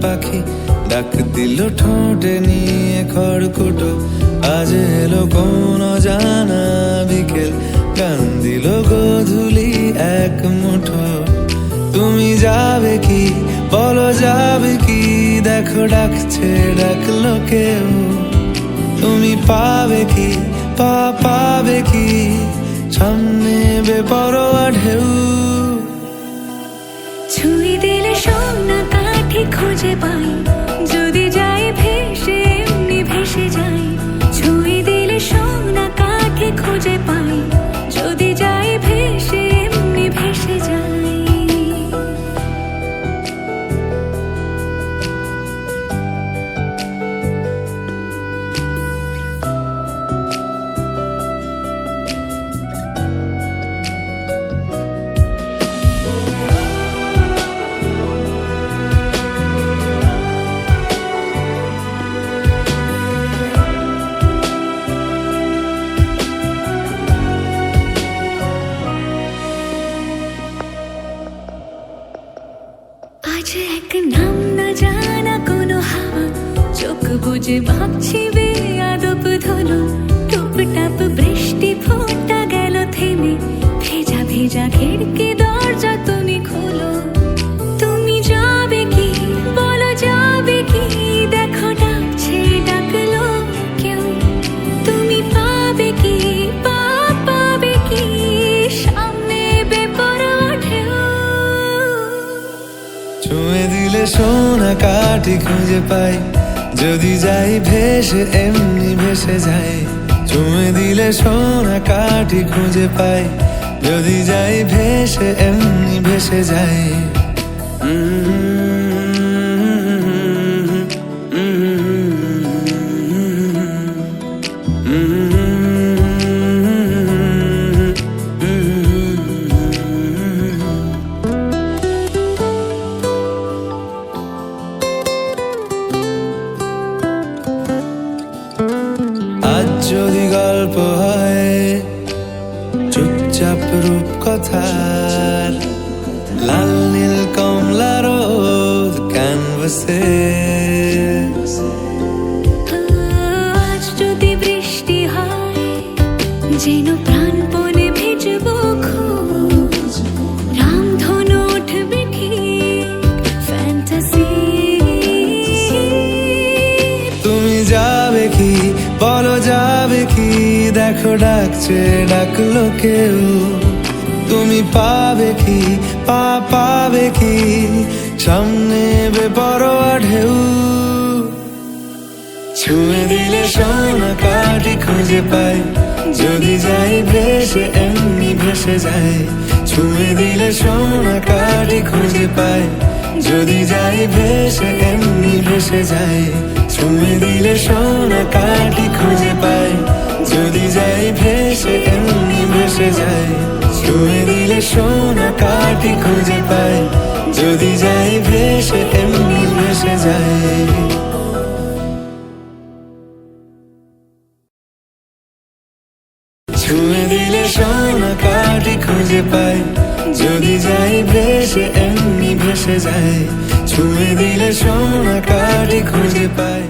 পাখি ডাক দিল ঠোঁটে নিয়ে খড়কুটো। আজ এলো কোন জানা বিকেল, গান দিল গোধূলি এক মুঠো। তুমি যাবে কি বলো, যাবে কি? দেখো ডাকছে, ডাকলো কেউ। তুমি পাবে কি পাবে কি? সামনে বেপরোয়া ঢেউ। ছুঁয়ে দিলে সোনা কাঠি খুঁজে পাই, যদি যাই ভেসে এমনি ভেসে যাই। ছুঁয়ে দিলে সোনা কাঠি খুঁজে পাই, যদি যাই ভেসে এমনি ভেসে যাই। আজ এক নাম না জানা কোনো হাওয়া, চোখ বুঝে ভাবছি বেয়াদব ধনু। টুপটাপ বৃষ্টি ফোঁটা গেল থেমে, ভেজা ভেজা খিড়কি দরজা তুমি খোলো। তুমি যাবে কি বলো, যাবে কি? দেখো ডাকছে, ডাকলো কেউ। তুমি পাবে কি পাবে কি? সামনে বেপরোয়া ঢেউ। ছুঁয়ে দিলে সোনা কাঠি খুঁজে পাই, যদি যাই ভেসে এমনি ভেসে যাই। ছুঁয়ে দিলে সোনা কাঠি খুঁজে পাই, যদি যাই ভেসে এমনি ভেসে যাই। আজ যদি গল্প হয় চুপচাপ রূপকথার, লাল নীল কমলা রোদ ক্যানভাসে। আজ যদি বৃষ্টি হয়, যেন প্রাণপণে ভিজবো খুব। রামধনু উঠবে ঠিক ফ্যান্টাসি। তুমি যাবে কি বলো, যাবে কি? দেখো ডাকছে, ডাকলো কেউ। তুমি পাবে কি পাবে কি? সামনে বেপরোয়া ঢেউ। ছুঁয়ে দিলে সোনা কাঠি খুঁজে পাই, যদি যাই ভেসে এমনি ভেসে যাই। ছুঁয়ে দিলে সোনা কাঠি খুঁজে পাই, যদি যাই ভেসে এমনি ভেসে যাই। ছুঁয়ে দিলে সোনা কাঠি খুঁজে পাই, যদি যাই ভেসে এমনি ভেসে যাই। ছুঁয়ে দিলে সোনা কাঠি খুঁজে পাই, যদি যাই ভেসে এমনি ভেসে যাই। ছুঁয়ে দিলে সোনা কাঠি খুঁজে পাই, যদি যাই ভেসে এমনি ভেসে যাই। ছুঁয়ে দিলে সোনা কাঠি খুঁজে পাই।